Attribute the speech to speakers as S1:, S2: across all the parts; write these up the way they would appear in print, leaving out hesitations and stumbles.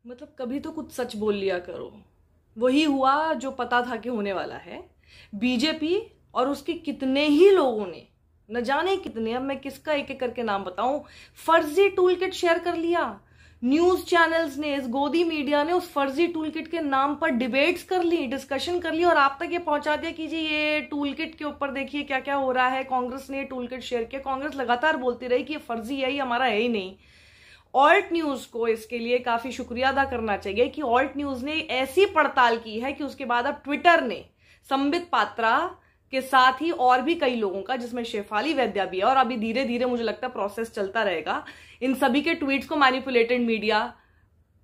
S1: मतलब कभी तो कुछ सच बोल लिया करो। वही हुआ जो पता था कि होने वाला है। बीजेपी और उसके कितने ही लोगों ने, न जाने कितने, अब मैं किसका एक एक करके नाम बताऊं, फर्जी टूल किट शेयर कर लिया। न्यूज चैनल्स ने, इस गोदी मीडिया ने उस फर्जी टूल किट के नाम पर डिबेट्स कर ली, डिस्कशन कर ली और आप तक ये पहुंचा दिया कि जी ये टूल किट के ऊपर देखिए क्या क्या हो रहा है। कांग्रेस ने टूल किट शेयर किया। कांग्रेस लगातार बोलती रही कि ये फर्जी है, ये हमारा है ही नहीं। ऑल्ट न्यूज को इसके लिए काफी शुक्रिया अदा करना चाहिए कि ऑल्ट न्यूज ने ऐसी पड़ताल की है कि उसके बाद अब ट्विटर ने संबित पात्रा के साथ ही और भी कई लोगों का, जिसमें शेफाली वैद्या भी है, और अभी धीरे धीरे मुझे लगता है प्रोसेस चलता रहेगा, इन सभी के ट्वीट्स को मैनिपुलेटेड मीडिया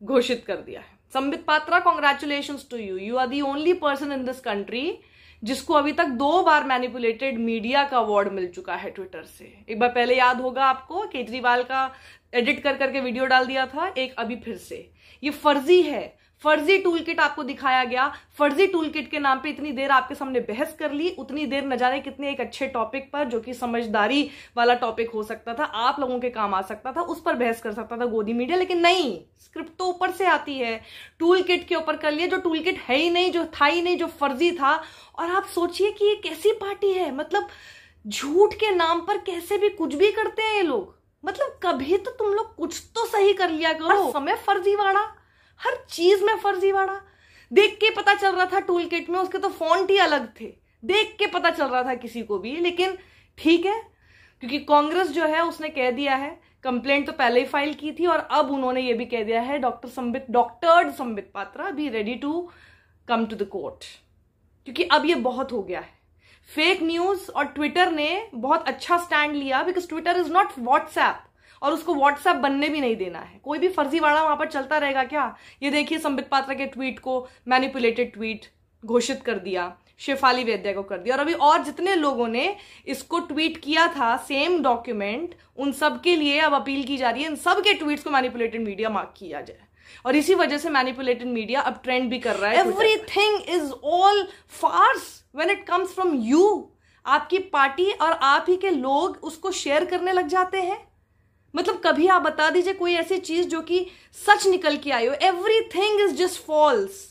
S1: घोषित कर दिया है। Sambit Patra, congratulations to you, you are the only person in this country जिसको अभी तक 2 बार मैनिपुलेटेड मीडिया का अवार्ड मिल चुका है ट्विटर से। एक बार पहले याद होगा आपको, केजरीवाल का एडिट कर करके वीडियो डाल दिया था, एक अभी फिर से। ये फर्जी है, फर्जी टूल किट आपको दिखाया गया। फर्जी टूल किट के नाम पे इतनी देर आपके सामने बहस कर ली, उतनी देर न जाने कितने एक अच्छे टॉपिक पर, जो कि समझदारी वाला टॉपिक हो सकता था, आप लोगों के काम आ सकता था, उस पर बहस कर सकता था गोदी मीडिया। लेकिन नहीं, स्क्रिप्ट तो ऊपर से आती है, टूल किट के ऊपर कर लिया जो टूल किट है ही नहीं, जो था ही नहीं, जो फर्जी था। और आप सोचिए कि ये कैसी पार्टी है, मतलब झूठ के नाम पर कैसे भी कुछ भी करते हैं ये लोग। मतलब कभी तो तुम लोग कुछ तो सही कर लिया करो। समय फर्जीवाड़ा, हर चीज में फर्जीवाड़ा। देख के पता चल रहा था टूल किट में उसके तो फॉन्ट ही अलग थे, देख के पता चल रहा था किसी को भी। लेकिन ठीक है, क्योंकि कांग्रेस जो है उसने कह दिया है, कंप्लेंट तो पहले ही फाइल की थी, और अब उन्होंने ये भी कह दिया है doctor Sambit Patra be ready to come to the court, क्योंकि अब ये बहुत हो गया है। फेक न्यूज और ट्विटर ने बहुत अच्छा स्टैंड लिया, because Twitter is not WhatsApp, और उसको व्हाट्सएप बनने भी नहीं देना है। कोई भी फर्जीवाड़ा वहां पर चलता रहेगा क्या? ये देखिए, संबित पात्रा के ट्वीट को मैनिपुलेटेड ट्वीट घोषित कर दिया, शेफाली वैद्या को कर दिया, और अभी और जितने लोगों ने इसको ट्वीट किया था सेम डॉक्यूमेंट, उन सब के लिए अब अपील की जा रही है इन सब के ट्वीट्स को मैनिपुलेटेड मीडिया मार्क किया जाए। और इसी वजह से मैनिपुलेटेड मीडिया अब ट्रेंड भी कर रहा है। Everything is all farce when it comes from you. आपकी पार्टी और आप ही के लोग उसको शेयर करने लग जाते हैं। मतलब कभी आप बता दीजिए कोई ऐसी चीज जो कि सच निकल के आई हो। Everything is just false.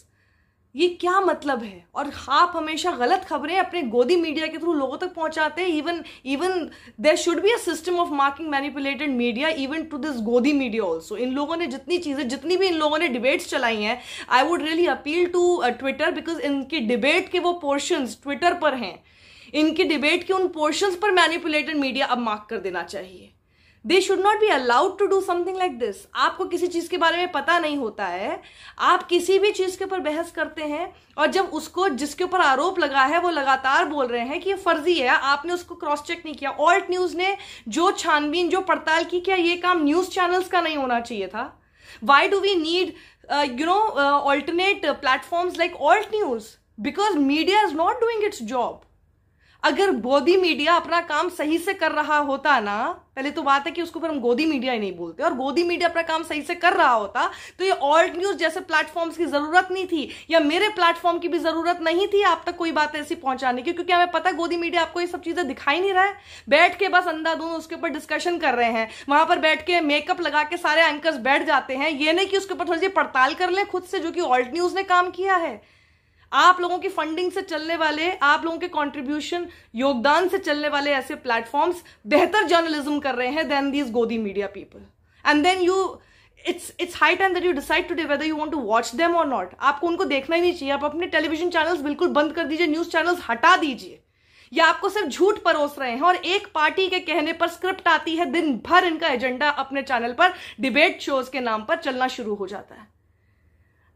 S1: ये क्या मतलब है? और आप हमेशा गलत खबरें अपने गोदी मीडिया के थ्रू लोगों तक पहुंचाते हैं। Even there should be a system of marking manipulated media even to this godi media also. इन लोगों ने जितनी भी इन लोगों ने डिबेट्स चलाई हैं, I would really appeal to Twitter, because इनकी डिबेट के वो पोर्शंस ट्विटर पर हैं, इनकी डिबेट के उन पोर्शंस पर मैनिपुलेटेड मीडिया अब मार्क कर देना चाहिए। They should not be allowed to do something like this. आपको किसी चीज के बारे में पता नहीं होता है, आप किसी भी चीज के ऊपर बहस करते हैं, और जब उसको जिसके ऊपर आरोप लगा है वो लगातार बोल रहे हैं कि ये फर्जी है, आपने उसको क्रॉस चेक नहीं किया। ऑल्ट न्यूज ने जो छानबीन, जो पड़ताल की, क्या ये काम न्यूज चैनल्स का नहीं होना चाहिए था? Why do we need alternate platforms like alt news? Because media is not doing its job. अगर गोदी मीडिया अपना काम सही से कर रहा होता ना, पहले तो बात है कि उसको फिर हम गोदी मीडिया ही नहीं बोलते, और गोदी मीडिया अपना काम सही से कर रहा होता तो ये ऑल्ट न्यूज जैसे प्लेटफॉर्म्स की जरूरत नहीं थी, या मेरे प्लेटफॉर्म की भी जरूरत नहीं थी आप तक कोई बात ऐसी पहुंचाने की, क्योंकि हमें पता है गोदी मीडिया आपको ये सब चीजें दिखाई नहीं रहा है। बैठ के बस अंधाधुंध उसके ऊपर डिस्कशन कर रहे हैं, वहां पर बैठ के मेकअप लगा के सारे एंकर्स बैठ जाते हैं। ये नहीं कि उसके ऊपर थोड़ी सी पड़ताल कर ले खुद से, जो कि ऑल्ट न्यूज ने काम किया है। आप लोगों की फंडिंग से चलने वाले, आप लोगों के कंट्रीब्यूशन, योगदान से चलने वाले ऐसे प्लेटफॉर्म्स बेहतर जर्नलिज्म कर रहे हैं then these godi media people. And then it's high time that you decide today whether you want to watch them और नॉट। आपको उनको देखना ही नहीं चाहिए। आप अपने टेलीविजन चैनल्स बिल्कुल बंद कर दीजिए, न्यूज चैनल्स हटा दीजिए। या आपको सिर्फ झूठ परोस रहे हैं, और एक पार्टी के कहने पर स्क्रिप्ट आती है, दिन भर इनका एजेंडा अपने चैनल पर डिबेट शोज के नाम पर चलना शुरू हो जाता है।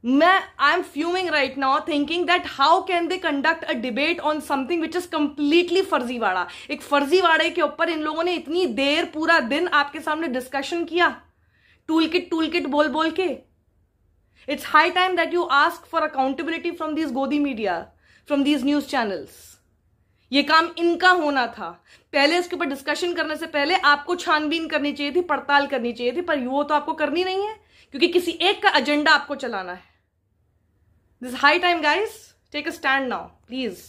S1: I am fuming right now thinking that how can they conduct a debate on something which is completely फर्जीवाड़ा। एक फर्जीवाड़े के ऊपर इन लोगों ने इतनी देर, पूरा दिन आपके सामने डिस्कशन किया, टूल किट बोल बोल के। It's high time that you ask for accountability from these godi media, from these news channels। ये काम इनका होना था। पहले इसके ऊपर डिस्कशन करने से पहले आपको छानबीन करनी चाहिए थी, पड़ताल करनी चाहिए थी, पर वो तो आपको करनी नहीं है, क्योंकि किसी एक का एजेंडा आपको चलाना है। This is high time, guys. Take a stand now, please.